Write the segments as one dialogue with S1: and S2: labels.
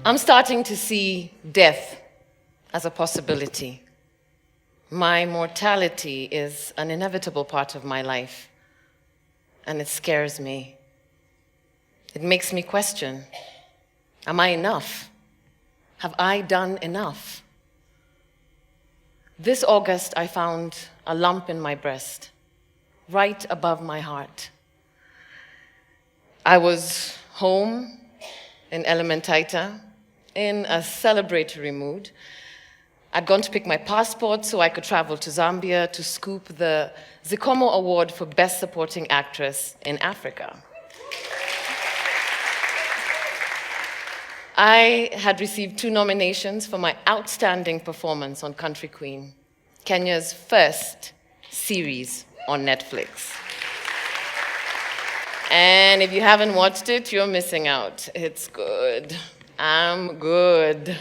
S1: I'm starting to see death as a possibility. My mortality is an inevitable part of my life, and it scares me. It makes me question, am I enough? Have I done enough? This August, I found a lump in my breast, right above my heart. I was home in Elementaita, in a celebratory mood. I'd gone to pick my passport so I could travel to Zambia to scoop the Zikomo Award for Best Supporting Actress in Africa. I had received 2 nominations for my outstanding performance on Country Queen, Kenya's first series on Netflix. And if you haven't watched it, you're missing out. It's good. I'm good.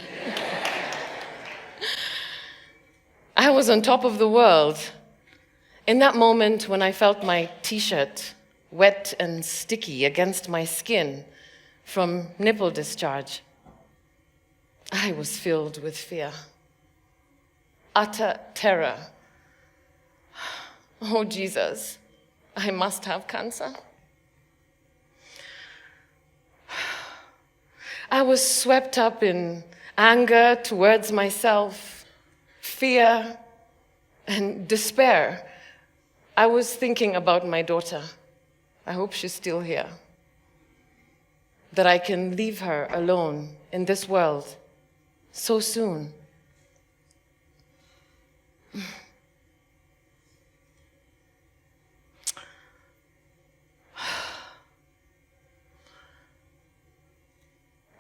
S1: I was on top of the world. In that moment when I felt my t-shirt wet and sticky against my skin from nipple discharge, I was filled with fear, utter terror. Oh, Jesus, I must have cancer. I was swept up in anger towards myself, fear, and despair. I was thinking about my daughter. I hope she's still here. That I can leave her alone in this world so soon.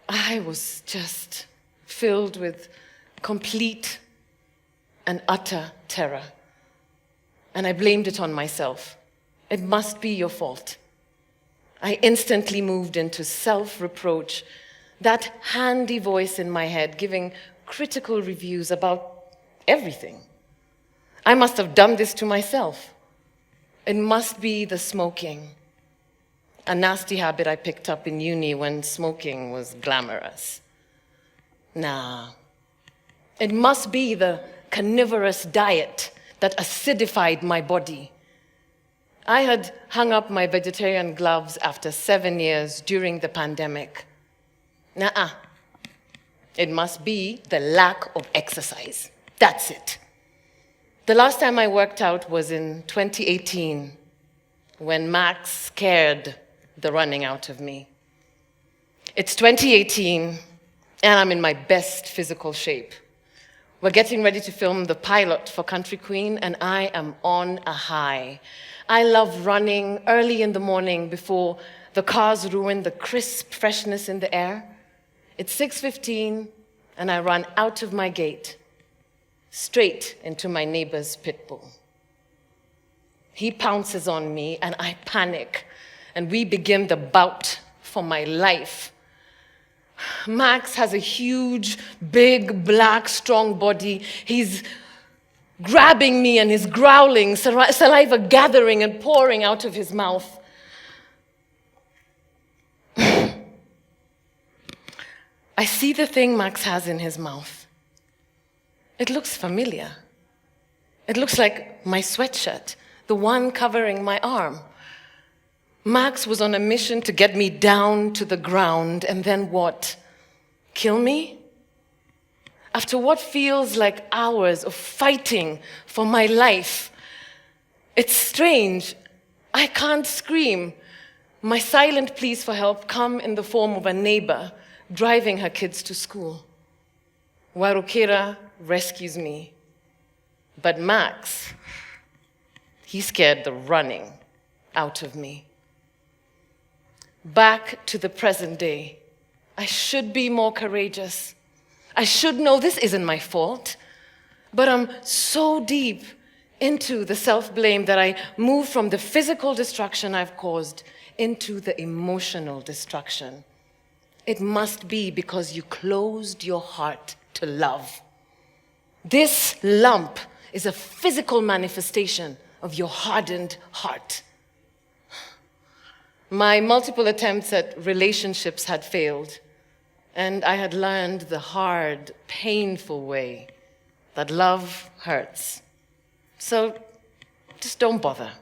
S1: I was just filled with complete and utter terror. And I blamed it on myself. It must be your fault. I instantly moved into self-reproach, that handy voice in my head giving critical reviews about everything. I must have done this to myself. It must be the smoking, a nasty habit I picked up in uni when smoking was glamorous. Nah, it must be the carnivorous diet that acidified my body. I had hung up my vegetarian gloves after 7 years during the pandemic. Nuh-uh. It must be the lack of exercise. That's it. The last time I worked out was in 2018, when Max scared the running out of me. It's 2018, and I'm in my best physical shape. We're getting ready to film the pilot for Country Queen, and I am on a high. I love running early in the morning before the cars ruin the crisp freshness in the air. It's 6:15, and I run out of my gate, straight into my neighbor's pit bull. He pounces on me, and I panic, and we begin the bout for my life. Max has a huge, big, black, strong body. He's grabbing me and he's growling, saliva gathering and pouring out of his mouth. I see the thing Max has in his mouth. It looks familiar. It looks like my sweatshirt, the one covering my arm. Max was on a mission to get me down to the ground, and then what? Kill me? After what feels like hours of fighting for my life. It's strange. I can't scream. My silent pleas for help come in the form of a neighbor driving her kids to school. Warukira rescues me. But Max, he scared the running out of me. Back to the present day. I should be more courageous. I should know this isn't my fault. But I'm so deep into the self-blame that I move from the physical destruction I've caused into the emotional destruction. It must be because you closed your heart to love. This lump is a physical manifestation of your hardened heart. My multiple attempts at relationships had failed, and I had learned the hard, painful way that love hurts. So just don't bother.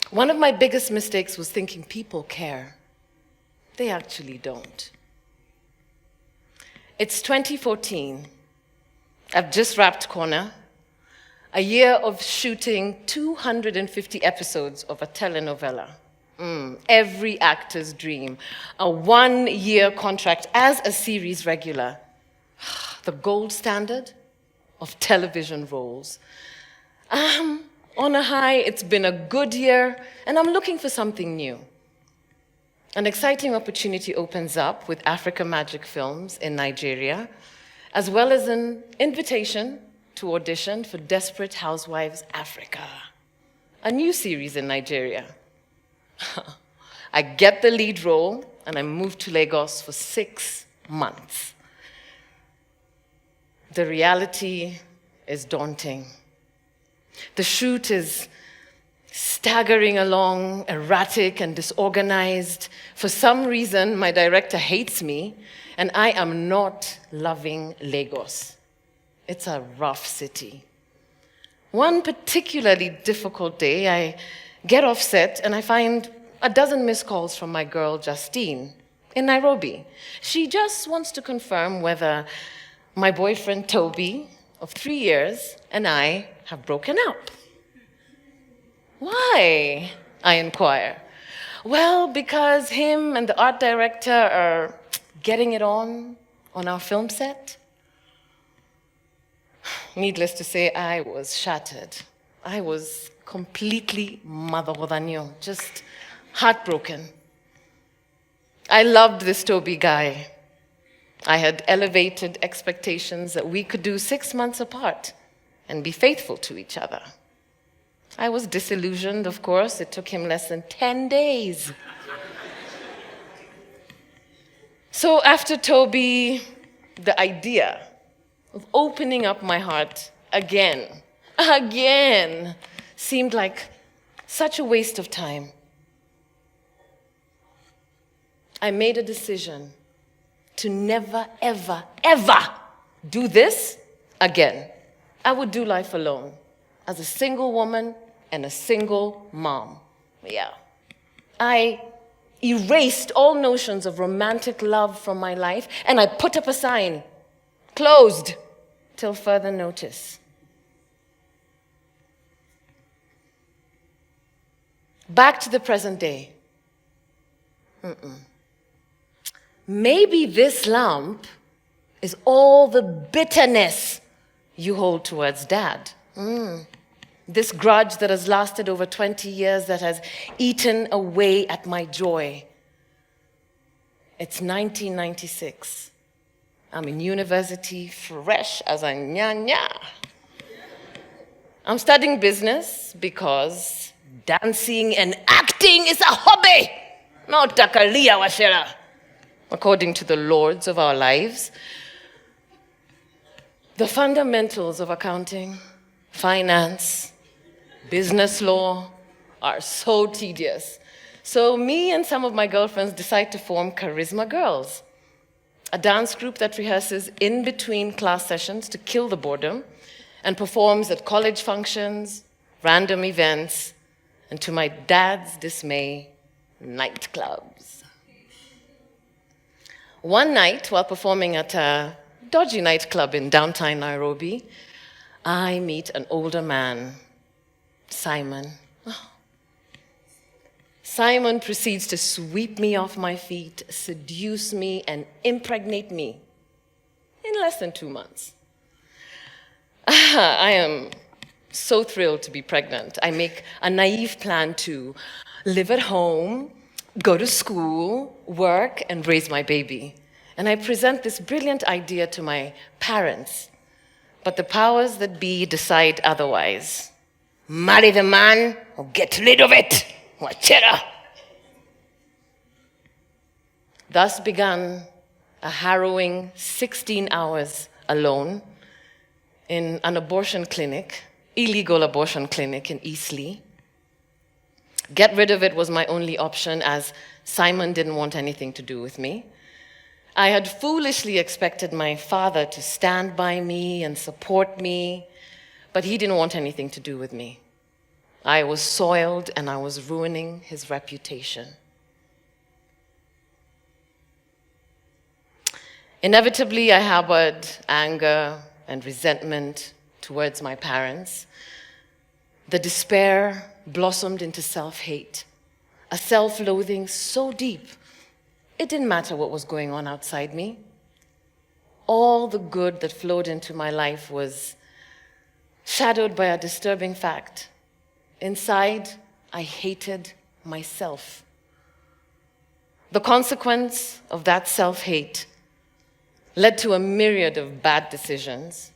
S1: One of my biggest mistakes was thinking people care. They actually don't. It's 2014. I've just wrapped Corner, a year of shooting 250 episodes of a telenovela. Every actor's dream. A 1-year contract as a series regular. The gold standard of television roles. On a high, it's been a good year, and I'm looking for something new. An exciting opportunity opens up with Africa Magic Films in Nigeria, as well as an invitation to audition for Desperate Housewives Africa, a new series in Nigeria. I get the lead role, and I move to Lagos for 6 months. The reality is daunting. The shoot is staggering along, erratic and disorganized. For some reason, my director hates me, and I am not loving Lagos. It's a rough city. One particularly difficult day, I get off set and I find a dozen missed calls from my girl, Justine, in Nairobi. She just wants to confirm whether my boyfriend, Toby, of 3 years, and I have broken up. Why? I inquire. Well, because him and the art director are getting it on our film set. Needless to say, I was shattered. I was completely madarodanyo, just heartbroken. I loved this Toby guy. I had elevated expectations that we could do 6 months apart and be faithful to each other. I was disillusioned, of course. It took him less than 10 days. So after Toby, the idea of opening up my heart again, seemed like such a waste of time. I made a decision to never, ever, ever do this again. I would do life alone, as a single woman and a single mom. Yeah. I erased all notions of romantic love from my life, and I put up a sign, closed, till further notice. Back to the present day. Maybe this lump is all the bitterness you hold towards Dad. This grudge that has lasted over 20 years, that has eaten away at my joy. It's 1996. I'm in university, fresh as a nya-nya. I'm studying business because dancing and acting is a hobby, not a Nini Wacera, according to the lords of our lives. The fundamentals of accounting, finance, business law are so tedious. So me and some of my girlfriends decide to form Charisma Girls, a dance group that rehearses in between class sessions to kill the boredom and performs at college functions, random events, and to my dad's dismay, nightclubs. One night, while performing at a dodgy nightclub in downtown Nairobi, I meet an older man, Simon. Simon proceeds to sweep me off my feet, seduce me, and impregnate me in less than 2 months. I am so thrilled to be pregnant. I make a naive plan to live at home, go to school, work, and raise my baby. And I present this brilliant idea to my parents, but the powers that be decide otherwise. Marry the man or get rid of it. Wacera. Thus began a harrowing 16 hours alone in an abortion clinic, illegal abortion clinic in Eastleigh. Get rid of it was my only option, as Simon didn't want anything to do with me. I had foolishly expected my father to stand by me and support me, but he didn't want anything to do with me. I was soiled and I was ruining his reputation. Inevitably, I harbored anger and resentment towards my parents. The despair blossomed into self-hate, a self-loathing so deep, it didn't matter what was going on outside me. All the good that flowed into my life was shadowed by a disturbing fact. Inside, I hated myself. The consequence of that self-hate led to a myriad of bad decisions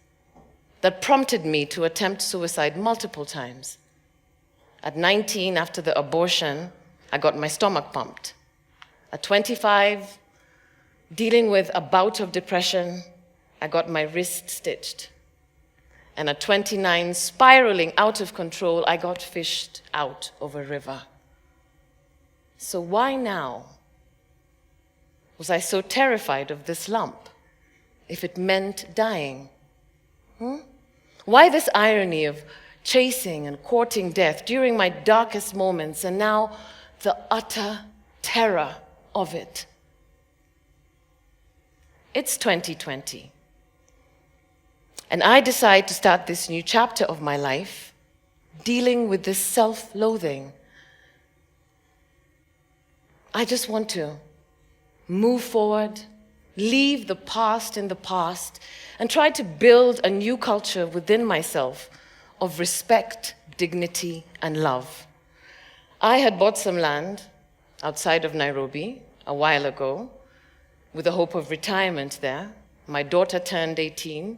S1: that prompted me to attempt suicide multiple times. At 19, after the abortion, I got my stomach pumped. At 25, dealing with a bout of depression, I got my wrist stitched. And at 29, spiraling out of control, I got fished out of a river. So why now was I so terrified of this lump, if it meant dying? Why this irony of chasing and courting death during my darkest moments, and now the utter terror of it? It's 2020. And I decide to start this new chapter of my life dealing with this self-loathing. I just want to move forward, leave the past in the past, and try to build a new culture within myself of respect, dignity, and love. I had bought some land outside of Nairobi a while ago with the hope of retirement there. My daughter turned 18,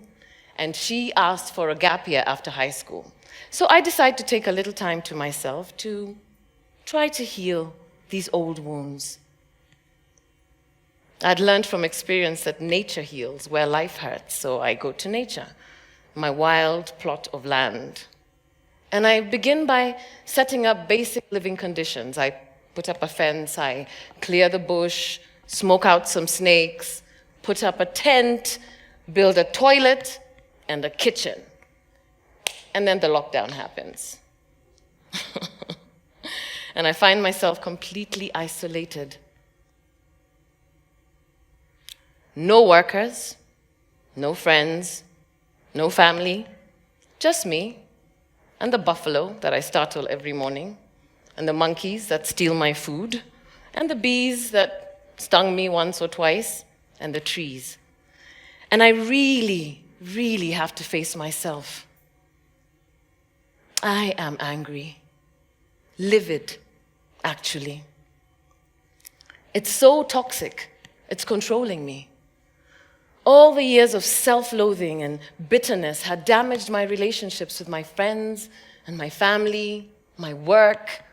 S1: and she asked for a gap year after high school. So I decided to take a little time to myself to try to heal these old wounds. I'd learned from experience that nature heals where life hurts, so I go to nature, my wild plot of land. And I begin by setting up basic living conditions. I put up a fence, I clear the bush, smoke out some snakes, put up a tent, build a toilet and a kitchen. And then the lockdown happens. And I find myself completely isolated. No workers, no friends, no family, just me and the buffalo that I startle every morning, and the monkeys that steal my food, and the bees that stung me once or twice, and the trees. And I really, really have to face myself. I am angry, livid, actually. It's so toxic, it's controlling me. All the years of self-loathing and bitterness had damaged my relationships with my friends and my family, my work.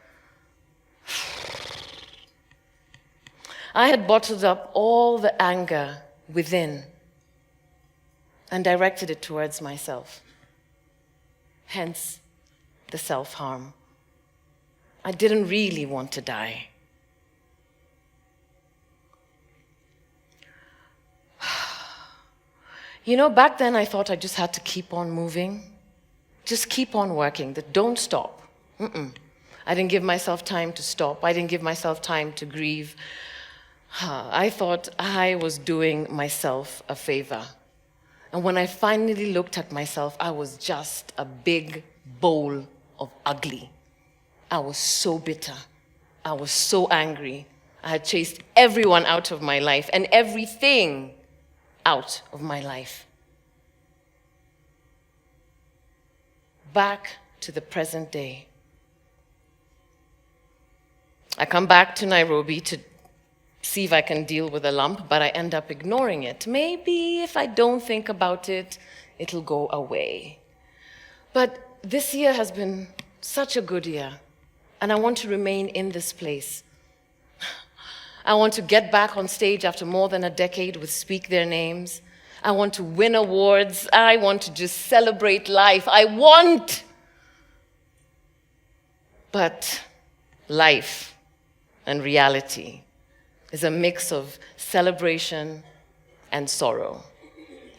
S1: I had bottled up all the anger within and directed it towards myself. Hence, the self-harm. I didn't really want to die. You know, back then I thought I just had to keep on moving, just keep on working, that don't stop. I didn't give myself time to stop. I didn't give myself time to grieve. I thought I was doing myself a favor. And when I finally looked at myself, I was just a big bowl of ugly. I was so bitter. I was so angry. I had chased everyone out of my life and everything out of my life. Back to the present day. I come back to Nairobi to see if I can deal with a lump, but I end up ignoring it. Maybe if I don't think about it, it'll go away. But this year has been such a good year, and I want to remain in this place. I want to get back on stage after more than a decade with Speak Their Names. I want to win awards. I want to just celebrate life. But life and reality is a mix of celebration and sorrow.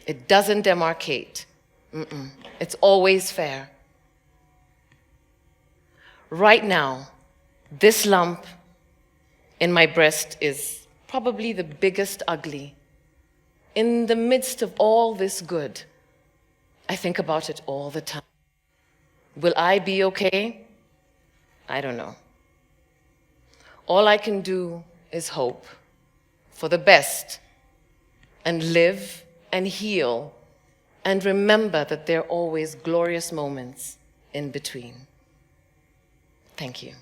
S1: It doesn't demarcate. It's always fair. Right now, this lump in my breast is probably the biggest ugly. In the midst of all this good, I think about it all the time. Will I be okay? I don't know. All I can do is hope for the best and live and heal and remember that there are always glorious moments in between. Thank you.